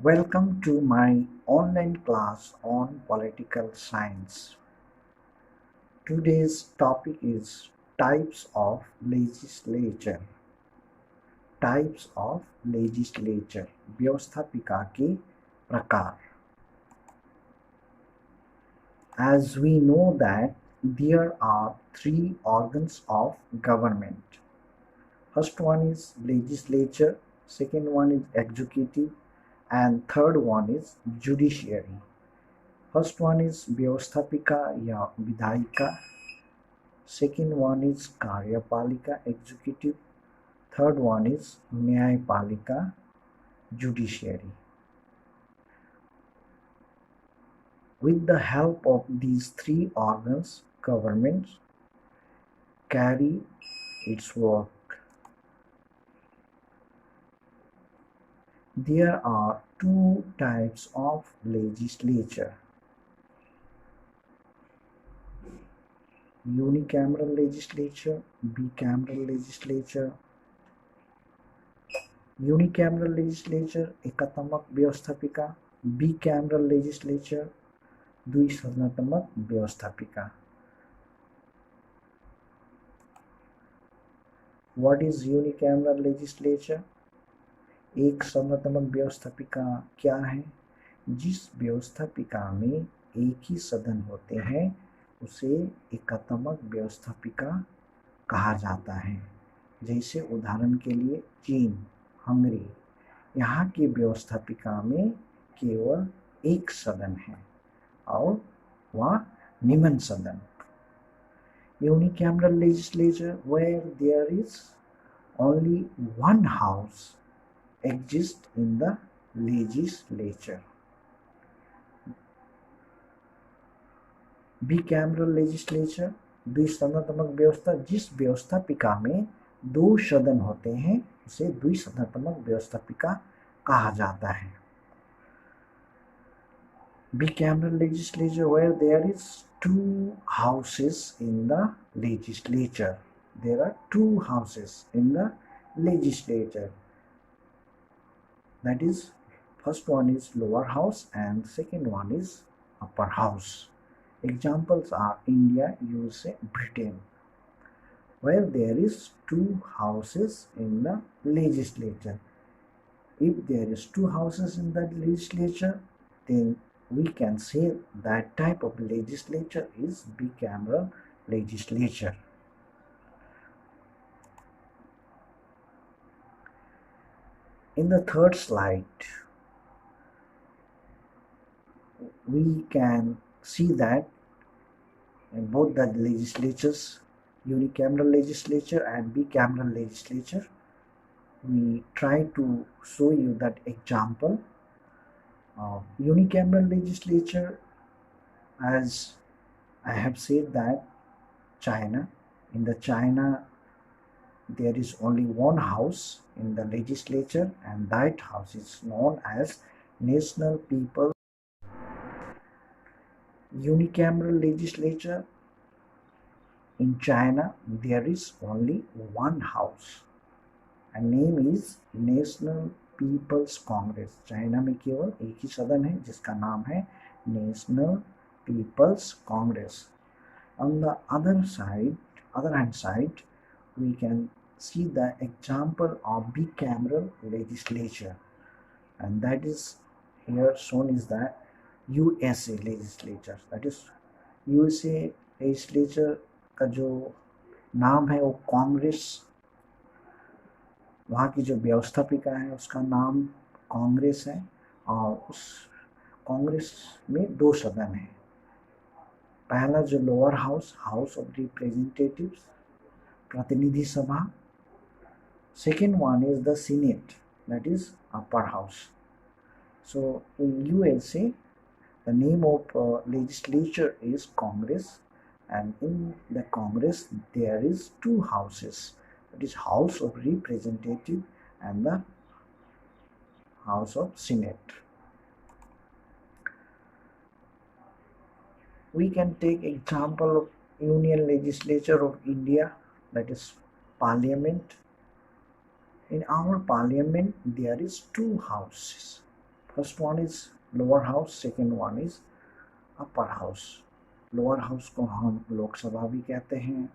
Welcome to my online class on political science. Today's topic is types of legislature. Types of legislature. व्यवस्थापिका के प्रकार. As we know that there are three organs of government. First one is legislature, second one is executive, and third one is judiciary. First one is व्यवस्थापिका या विधायिका, second one is कार्यपालिका executive, third one is न्यायपालिका judiciary. With the help of these three organs, governments carry its work. There are two types of legislature. Unicameral legislature, bicameral legislature. Unicameral legislature एकात्मक व्यवस्थापिका, bicameral legislature द्विसदनात्मक व्यवस्थापिका. What is unicameral legislature? एक सदनात्मक व्यवस्थापिका क्या है? जिस व्यवस्थापिका में एक ही सदन होते हैं उसे एकात्मक व्यवस्थापिका कहा जाता है. जैसे उदाहरण के लिए चीन, हंगरी, यहाँ की व्यवस्थापिका में केवल एक सदन है और वह निम्न सदन. Unicameral legislature where there is only one house exist in the legislature. Bicameral legislature द्विसदनात्मक व्यवस्था, जिस व्यवस्थापिका में दो सदन होते हैं उसे द्विसदनात्मक व्यवस्थापिका कहा जाता है. Bicameral legislature where there is two houses in the legislature. There are two houses in the legislature. That is, first one is lower house and second one is upper house. Examples are India, USA, Britain, where there is two houses in the legislature. If there is two houses in the legislature, then we can say that type of legislature is bicameral legislature. In the third slide, we can see that in both the legislatures, unicameral legislature and bicameral legislature, we try to show you that example. Unicameral legislature, as I have said that China, in the China there is only one house in the legislature and that house is known as National People. Unicameral legislature in China there is only one house and name is National People's Congress. China में केवल एक ही सदन है जिसका नाम है National People's Congress. On the other hand side, we can see the example of bicameral legislature, and that is here shown is the USA legislature. That is USA legislature का जो नाम है वो कांग्रेस, वहाँ की जो व्यवस्थापिका है उसका नाम कांग्रेस है और उस कांग्रेस में दो सदन है. पहला जो lower house, house of representatives, प्रतिनिधि सभा. Second one is the senate, that is upper house. So in USA the name of legislature is Congress, and in the Congress there is two houses, that is House of Representative and the House of Senate. We can take example of Union Legislature of India, that is Parliament. In our Parliament there is two houses. First one is lower house, second one is upper house. Lower house को हम लोकसभा भी कहते हैं,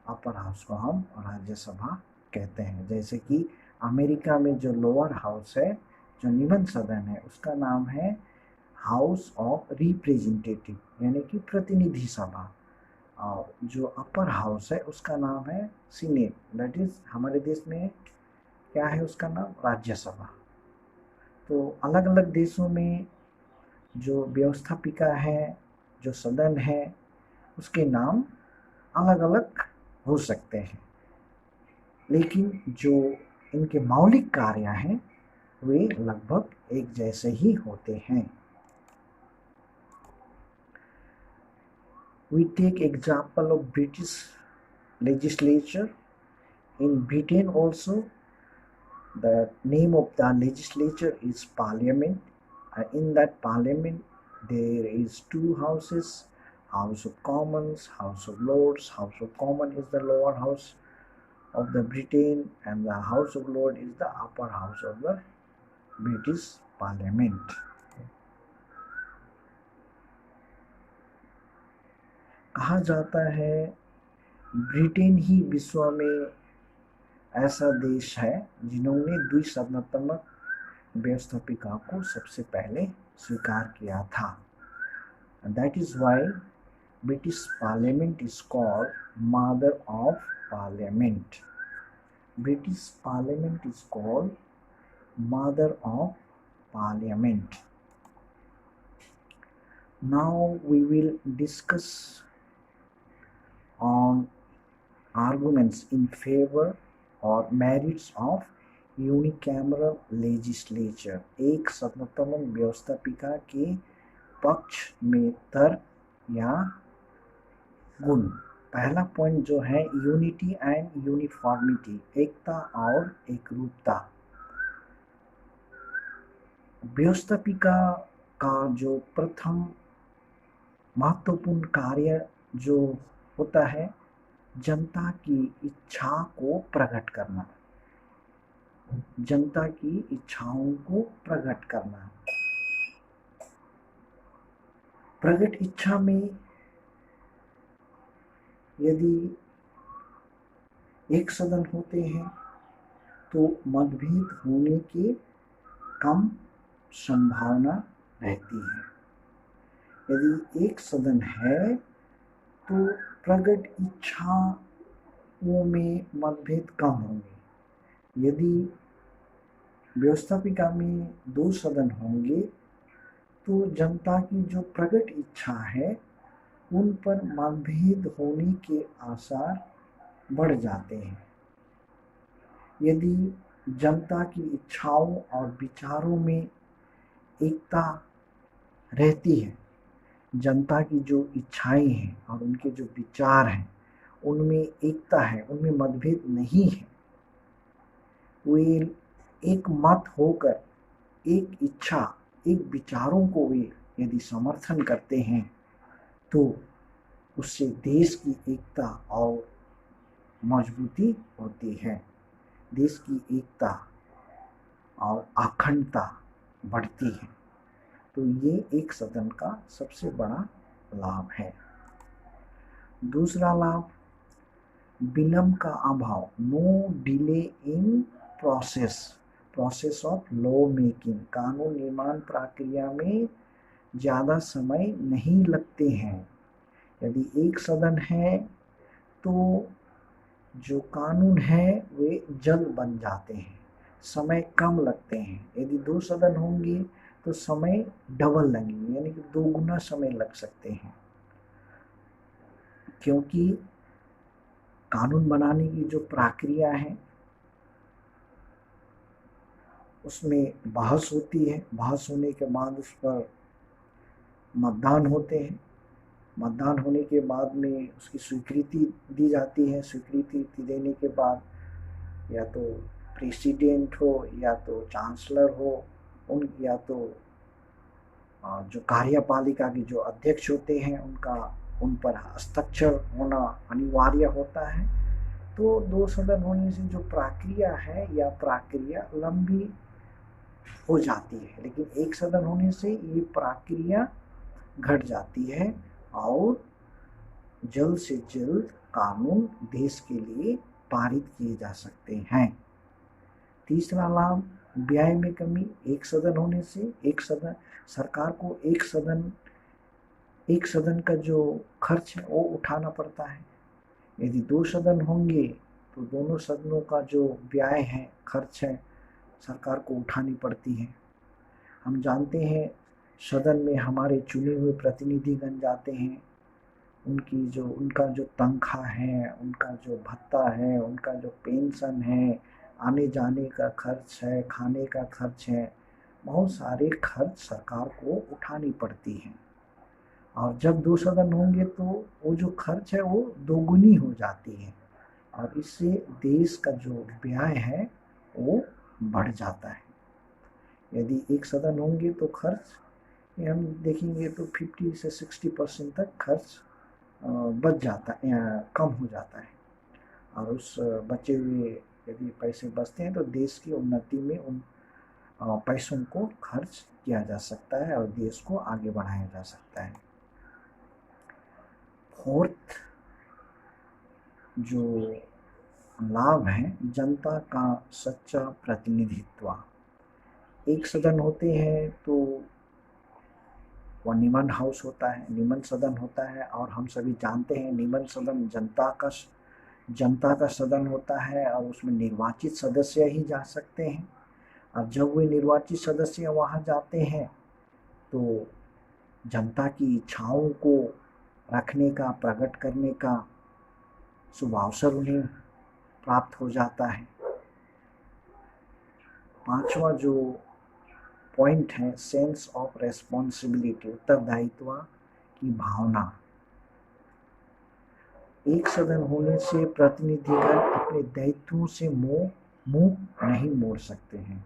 upper house को हम राज्यसभा कहते हैं। जैसे कि अमेरिका में जो लोअर हाउस है, जो निम्न सदन है, उसका नाम है हाउस ऑफ रिप्रेजेंटेटिव, यानी कि प्रतिनिधि सभा। और जो अपर हाउस है उसका नाम है सीनेट, दैट इज हमारे देश में क्या है उसका नाम, राज्यसभा। तो अलग अलग देशों में जो व्यवस्थापिका है, जो सदन है, उसके नाम अलग अलग हो सकते हैं, लेकिन जो इनके मौलिक कार्य हैं वे लगभग एक जैसे ही होते हैं। We take example of British legislature. In Britain also, the name of the legislature is Parliament. In that Parliament, there is two houses: House of Commons, House of Lords. House of Commons is the lower house of the Britain, and the House of Lords is the upper house of the British Parliament. कहा जाता है Britain ही विश्व में ऐसा देश है जिन्होंने द्विसदनात्मक व्यवस्थापिका को सबसे पहले स्वीकार किया था। That is why British parliament is called mother of parliament. British parliament is called mother of parliament. Now we will discuss on arguments in favor or merits of unicameral legislature। एक सदनात्मक व्यवस्थापिका के पक्ष में तर्क या गुण। पहला पॉइंट जो है यूनिटी एंड यूनिफॉर्मिटी, एकता और एकरूपता। व्यवस्थापिका का जो प्रथम महत्वपूर्ण कार्य जो होता है जनता की इच्छा को प्रकट करना, जनता की इच्छाओं को प्रकट करना। प्रकट इच्छा में यदि एक सदन होते हैं तो मतभेद होने की कम संभावना रहती है। यदि एक सदन है तो प्रकट इच्छाओं में मतभेद कम होंगे। यदि व्यवस्थापिका में दो सदन होंगे तो जनता की जो प्रकट इच्छा है उन पर मतभेद होने के आसार बढ़ जाते हैं। यदि जनता की इच्छाओं और विचारों में एकता रहती है, जनता की जो इच्छाएं हैं और उनके जो विचार हैं उनमें एकता है, उनमें मतभेद नहीं है, वे एक मत होकर एक इच्छा, एक विचारों को वे यदि समर्थन करते हैं तो उससे देश की एकता और मजबूती होती है, देश की एकता और अखंडता बढ़ती है। तो ये एक सदन का सबसे बड़ा लाभ है। दूसरा लाभ विलंब का अभाव, no delay in process of law making. कानून निर्माण प्रक्रिया में ज़्यादा समय नहीं लगते हैं। यदि एक सदन है तो जो कानून है वे जल्द बन जाते हैं, समय कम लगते हैं। यदि दो सदन होंगे तो समय डबल लगेंगे, यानी कि 2 गुना समय लग सकते हैं, क्योंकि कानून बनाने की जो प्रक्रिया है उसमें बहस होती है, बहस होने के बाद उस पर मतदान होते हैं, मतदान होने के बाद में उसकी स्वीकृति दी जाती है। स्वीकृति देने के बाद या तो प्रेसिडेंट हो या तो चांसलर हो, उन या तो जो कार्यपालिका के जो अध्यक्ष होते हैं उन पर हस्ताक्षर होना अनिवार्य होता है। तो 2 सदन होने से जो प्रक्रिया है या प्रक्रिया लंबी हो जाती है, लेकिन एक सदन होने से ये प्रक्रिया घट जाती है और जल्द से जल्द कानून देश के लिए पारित किए जा सकते हैं। तीसरा लाभ, व्यय में कमी। एक सदन होने से एक सदन सरकार को एक सदन का जो खर्च है वो उठाना पड़ता है। यदि 2 सदन होंगे तो दोनों सदनों का जो व्यय है, खर्च है, सरकार को उठानी पड़ती है। हम जानते हैं सदन में हमारे चुने हुए प्रतिनिधिगण जाते हैं, उनका जो तनख्वाह है, उनका जो भत्ता है, उनका जो पेंशन है, आने जाने का खर्च है, खाने का खर्च है, बहुत सारे खर्च सरकार को उठानी पड़ती हैं। और जब 2 सदन होंगे तो वो जो खर्च है वो दोगुनी हो जाती है और इससे देश का जो व्यय है वो बढ़ जाता है। यदि एक सदन होंगे तो खर्च हम देखेंगे तो 50 से 60% तक खर्च बच जाता है या कम हो जाता है और उस बचे हुए यदि पैसे बचते हैं तो देश की उन्नति में उन पैसों को खर्च किया जा सकता है और देश को आगे बढ़ाया जा सकता है। फोर्थ जो लाभ है, जनता का सच्चा प्रतिनिधित्व। एक सदन होते हैं तो वह निमन हाउस होता है, निमन सदन होता है और हम सभी जानते हैं निमन सदन जनता का सदन होता है और उसमें निर्वाचित सदस्य ही जा सकते हैं। और जब वे निर्वाचित सदस्य वहाँ जाते हैं तो जनता की इच्छाओं को रखने का, प्रकट करने का शुभ अवसर उन्हें प्राप्त हो जाता है। पांचवा जो पॉइंट है, सेंस ऑफ रेस्पॉन्सिबिलिटी, उत्तरदायित्व की भावना। एक सदन होने से प्रतिनिधिगण अपने दायित्वों से मुंह नहीं मोड़ सकते हैं।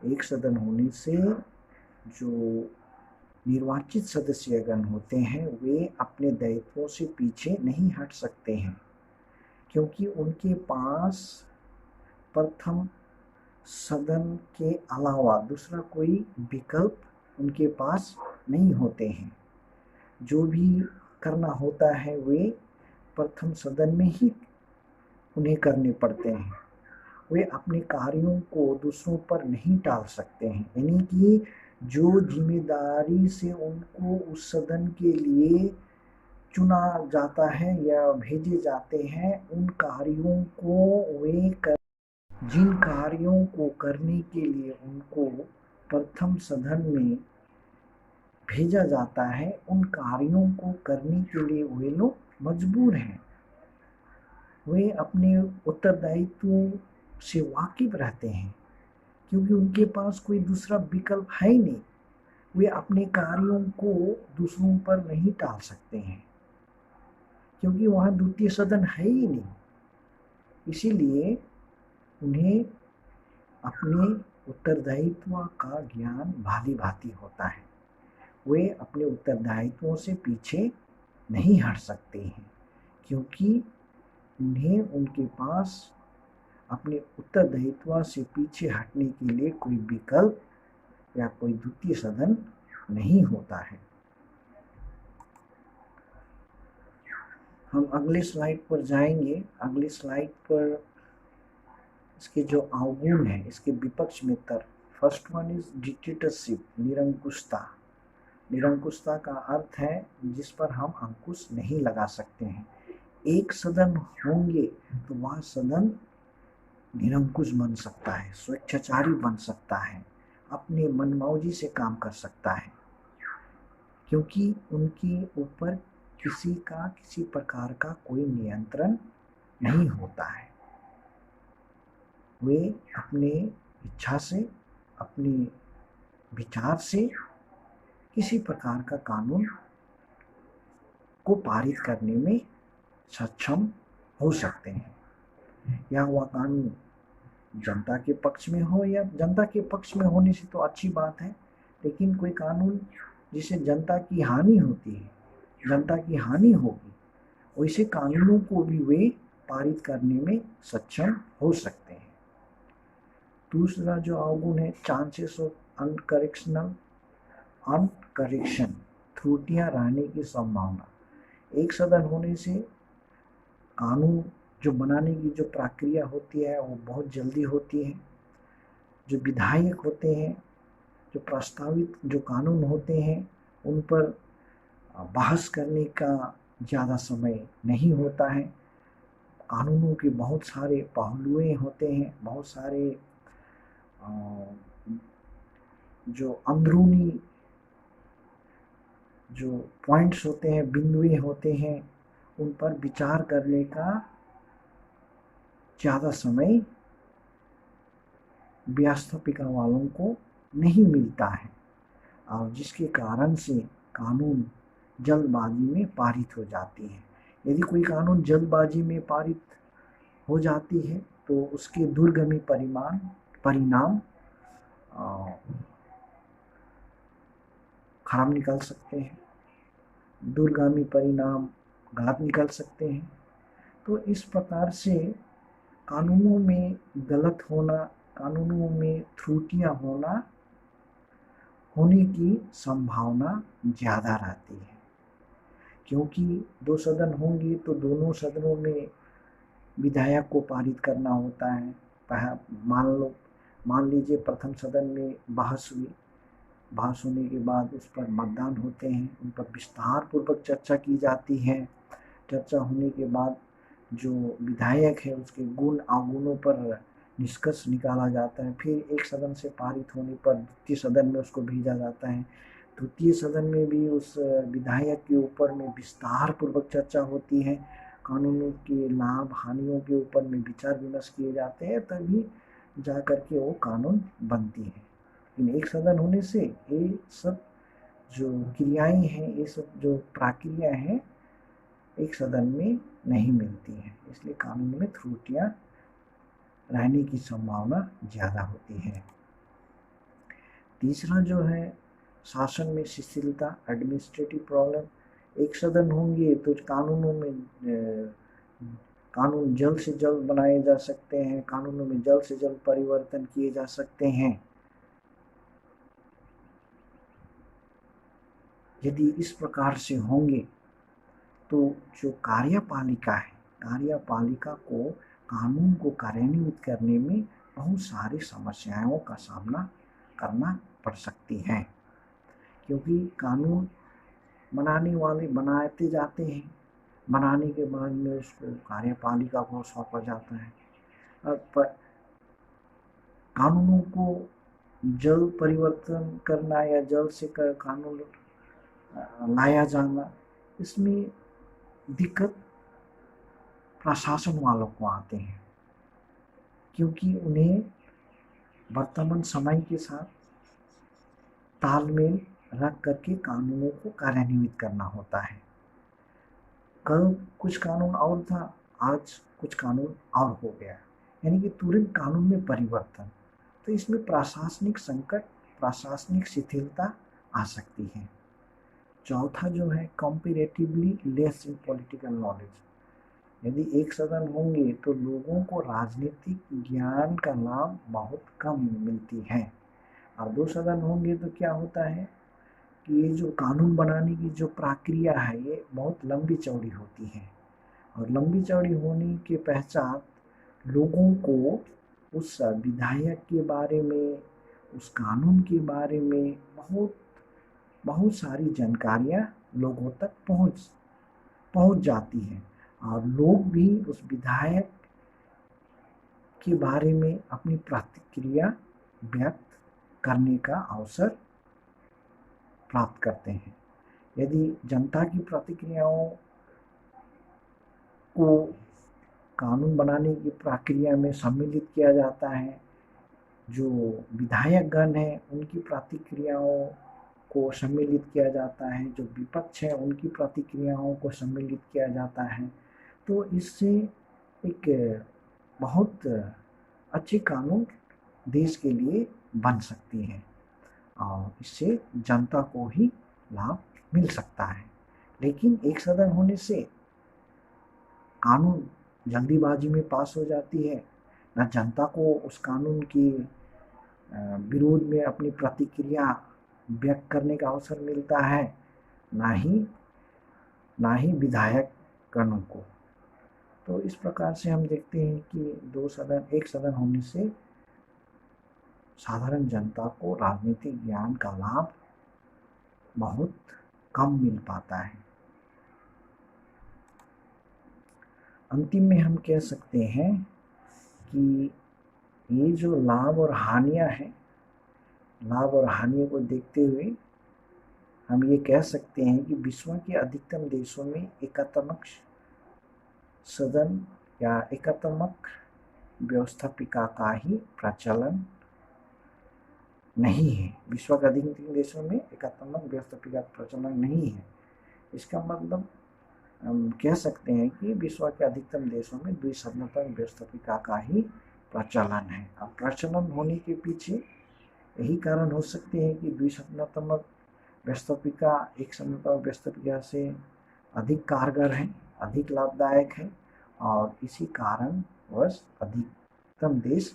एक सदन होने से जो निर्वाचित सदस्यगण होते हैं वे अपने दायित्वों से पीछे नहीं हट सकते हैं, क्योंकि उनके पास प्रथम सदन के अलावा दूसरा कोई विकल्प उनके पास नहीं होते हैं। जो भी करना होता है वे प्रथम सदन में ही उन्हें करने पड़ते हैं। वे अपने कार्यों को दूसरों पर नहीं टाल सकते हैं, यानी कि जो जिम्मेदारी से उनको उस सदन के लिए चुना जाता है या भेजे जाते हैं, उन कार्यों को वे जिन कार्यों को करने के लिए उनको प्रथम सदन में भेजा जाता है, उन कार्यों को करने के लिए वे लोग मजबूर हैं। वे अपने उत्तरदायित्वों से वाकिफ रहते हैं, क्योंकि उनके पास कोई दूसरा विकल्प है ही नहीं। वे अपने कार्यों को दूसरों पर नहीं टाल सकते हैं, क्योंकि वहाँ द्वितीय सदन है ही नहीं। इसीलिए उन्हें अपने उत्तरदायित्व का ज्ञान भाली भांति होता है। वे अपने उत्तरदायित्वों से पीछे नहीं हट सकते हैं, क्योंकि उन्हें उनके पास अपने उत्तरदायित्व से पीछे हटने के लिए कोई विकल्प या कोई द्वितीय सदन नहीं होता है। हम अगले स्लाइड पर जाएंगे। अगले स्लाइड पर इसके जो अवगुण है, इसके विपक्ष में तर्क। फर्स्ट वन इज डिक्टेटरशिप, निरंकुशता। निरंकुशता का अर्थ है जिस पर हम अंकुश नहीं लगा सकते हैं। एक सदन होंगे तो वह सदन निरंकुश बन सकता है, स्वेच्छाचारी बन सकता है, अपने मनमौजी से काम कर सकता है, क्योंकि उनके ऊपर किसी प्रकार का कोई नियंत्रण नहीं होता है। वे अपने इच्छा से, अपने विचार से किसी प्रकार का कानून को पारित करने में सक्षम हो सकते हैं। या वह कानून जनता के पक्ष में हो, या जनता के पक्ष में होने से तो अच्छी बात है, लेकिन कोई कानून जिससे जनता की हानि होती है, जनता की हानि होगी, वैसे कानूनों को भी वे पारित करने में सक्षम हो सकते हैं। दूसरा जो अवगुण है चांसेस ऑफ अनकरेक्शन, त्रुटियां रहने की संभावना। एक सदन होने से कानून जो बनाने की जो प्रक्रिया होती है वो बहुत जल्दी होती है। जो विधायक होते हैं, जो प्रस्तावित जो कानून होते हैं, उन पर बहस करने का ज़्यादा समय नहीं होता है। कानूनों के बहुत सारे पहलुएं होते हैं, बहुत सारे जो अंदरूनी जो पॉइंट्स होते हैं, बिंदुएं होते हैं, उन पर विचार करने का ज़्यादा समय व्यवस्थापिका वालों को नहीं मिलता है, और जिसके कारण से कानून जल्दबाजी में पारित हो जाती है। यदि कोई कानून जल्दबाजी में पारित हो जाती है तो उसके दुर्गमी परिणाम खराब निकल सकते हैं, दूरगामी परिणाम गलत निकल सकते हैं। तो इस प्रकार से कानूनों में गलत होना, कानूनों में त्रुटियां होने की संभावना ज़्यादा रहती है, क्योंकि दो सदन होंगे तो दोनों सदनों में विधायक को पारित करना होता है। मान लीजिए प्रथम सदन में बहस हुई, बहस होने के बाद उस पर मतदान होते हैं, उन पर विस्तार पूर्वक चर्चा की जाती है। चर्चा होने के बाद जो विधायक है उसके गुण अवगुणों पर निष्कर्ष निकाला जाता है। फिर एक सदन से पारित होने पर द्वितीय सदन में उसको भेजा जाता है। द्वितीय सदन में भी उस विधायक के ऊपर में विस्तार पूर्वक चर्चा होती है, कानूनों के लाभ हानियों के ऊपर में विचार विमर्श किए जाते हैं, तभी जा करके वो कानून बनती है। लेकिन एक सदन होने से ये सब जो क्रियाएं हैं, ये सब जो प्रक्रिया हैं, एक सदन में नहीं मिलती है, इसलिए कानून में त्रुटियां रहने की संभावना ज़्यादा होती है। तीसरा जो है शासन में शिथिलता, एडमिनिस्ट्रेटिव प्रॉब्लम। एक सदन होंगे तो कानूनों में कानून जल्द से जल्द बनाए जा सकते हैं, कानूनों में जल्द से जल्द परिवर्तन किए जा सकते हैं। यदि इस प्रकार से होंगे तो जो कार्यपालिका है, कार्यपालिका को कानून को कार्यान्वित करने में बहुत सारी समस्याओं का सामना करना पड़ सकती है, क्योंकि कानून बनाने वाले बनाते जाते हैं, बनाने के बाद में उसको कार्यपालिका को सौंपा जाता है। और कानूनों को जल्द परिवर्तन करना या जल्द से कानून लाया जाना, इसमें दिक्कत प्रशासन वालों को आते हैं, क्योंकि उन्हें वर्तमान समय के साथ तालमेल रख करके कानूनों को कार्यान्वित करना होता है। कल कुछ कानून और था, आज कुछ कानून और हो गया, यानी कि तुरंत कानून में परिवर्तन। तो इसमें प्रशासनिक संकट, प्रशासनिक शिथिलता आ सकती है। चौथा जो है comparatively less in political knowledge. यदि एक सदन होंगे तो लोगों को राजनीतिक ज्ञान का लाभ बहुत कम मिलती है, और दो सदन होंगे तो क्या होता है कि ये जो कानून बनाने की जो प्रक्रिया है ये बहुत लंबी चौड़ी होती है, और लंबी चौड़ी होने के पश्चात लोगों को उस विधायक के बारे में, उस कानून के बारे में बहुत सारी जानकारियाँ लोगों तक पहुँच जाती हैं, और लोग भी उस विधायक के बारे में अपनी प्रतिक्रिया व्यक्त करने का अवसर प्राप्त करते हैं। यदि जनता की प्रतिक्रियाओं को कानून बनाने की प्रक्रिया में सम्मिलित किया जाता है, जो विधायकगण हैं उनकी प्रतिक्रियाओं को सम्मिलित किया जाता है, जो विपक्ष है उनकी प्रतिक्रियाओं को सम्मिलित किया जाता है, तो इससे एक बहुत अच्छे कानून देश के लिए बन सकती है, और इससे जनता को ही लाभ मिल सकता है। लेकिन एक सदन होने से कानून जल्दीबाजी में पास हो जाती है, न जनता को उस कानून की विरोध में अपनी प्रतिक्रिया व्यक्त करने का अवसर मिलता है, ना ही विधायक गणों को। तो इस प्रकार से हम देखते हैं कि एक सदन होने से साधारण जनता को राजनीतिक ज्ञान का लाभ बहुत कम मिल पाता है। अंतिम में हम कह सकते हैं कि ये जो लाभ और हानियां हैं, लाभ और हानियों को देखते हुए हम ये कह सकते हैं कि विश्व के अधिकतम देशों में एकात्मक सदन या एकात्मक व्यवस्थापिका का ही प्रचलन नहीं है। विश्व के अधिकतम देशों में एकात्मक व्यवस्थापिका का प्रचलन नहीं है। इसका मतलब हम कह सकते हैं कि विश्व के अधिकतम देशों में द्विसदनात्मक व्यवस्थापिका का ही प्रचलन है। अब प्रचलन होने के पीछे यही कारण हो सकते हैं कि द्विसदनात्मक व्यवस्थापिका एक सदनात्मक व्यवस्थापिका से अधिक कारगर है, अधिक लाभदायक है, और इसी कारणवश अधिकतम देश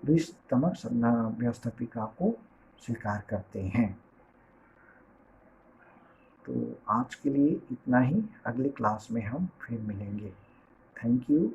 द्विसदनात्मक व्यवस्थापिका को स्वीकार करते हैं। तो आज के लिए इतना ही। अगली क्लास में हम फिर मिलेंगे। Thank you.